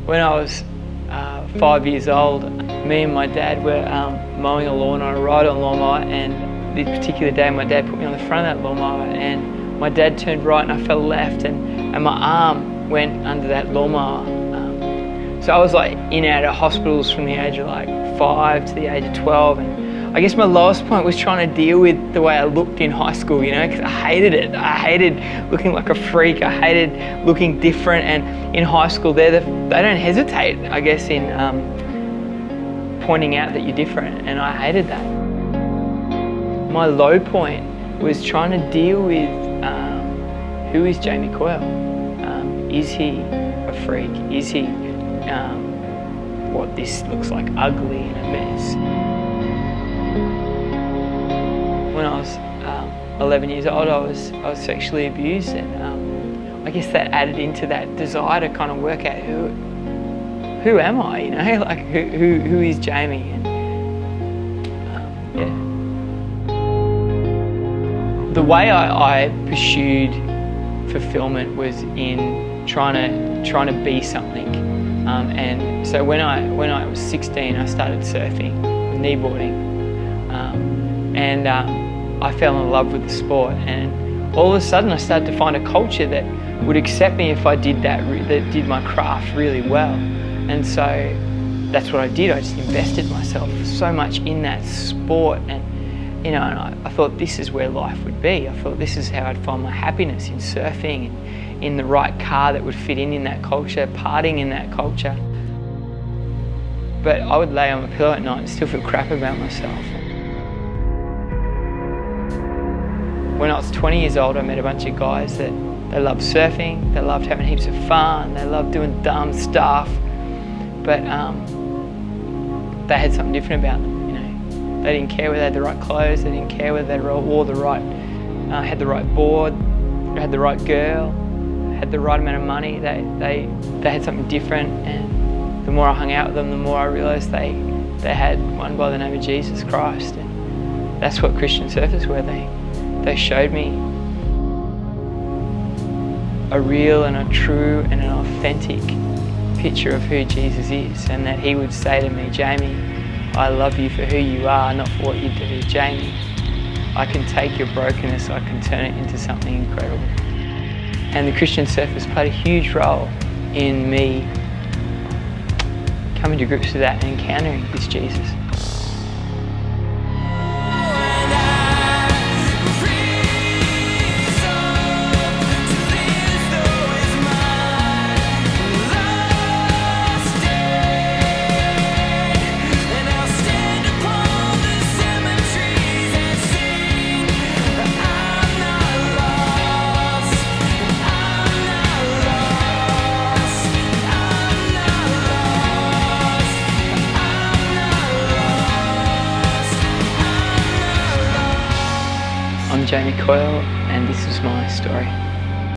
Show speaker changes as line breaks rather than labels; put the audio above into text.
When I was 5 years old, me and my dad were mowing a lawn on a ride-on lawnmower, and this particular day my dad put me on the front of that lawnmower, and my dad turned right and I fell left, and my arm went under that lawnmower. So I was like in and out of hospitals from the age of like 5 to the age of 12, and I guess my lowest point was trying to deal with the way I looked in high school, you know, because I hated it. I hated looking like a freak. I hated looking different. And in high school, they don't hesitate, I guess, in pointing out that you're different. And I hated that. My low point was trying to deal with who is Jamie Coyle? Is he a freak? Is he what this looks like, ugly and a mess? When I was 11 years old, I was sexually abused, and I guess that added into that desire to kind of work out who am I, you know, like who is Jamie, and yeah. The way I pursued fulfillment was in trying to be something, and so when I was 16, I started surfing, kneeboarding, and I fell in love with the sport, and all of a sudden I started to find a culture that would accept me if I did that did my craft really well. And so that's what I did. I just invested myself so much in that sport, and you know, and I thought this is where life would be. I thought this is how I'd find my happiness, in surfing, and in the right car that would fit in that culture, partying in that culture. But I would lay on my pillow at night and still feel crap about myself. When I was 20 years old, I met a bunch of guys that they loved surfing, they loved having heaps of fun, they loved doing dumb stuff, but they had something different about them, you know. They didn't care whether they had the right clothes, they didn't care whether they wore the right, had the right board, had the right girl, had the right amount of money. They had something different, and the more I hung out with them, the more I realised they had one by the name of Jesus Christ, and that's what Christian surfers were. They showed me a real and a true and an authentic picture of who Jesus is, and that he would say to me, Jamie, I love you for who you are, not for what you do. Jamie, I can take your brokenness, I can turn it into something incredible. And the Christian surfers played a huge role in me coming to grips with that and encountering this Jesus. I'm Jamie Coyle, and this is my story.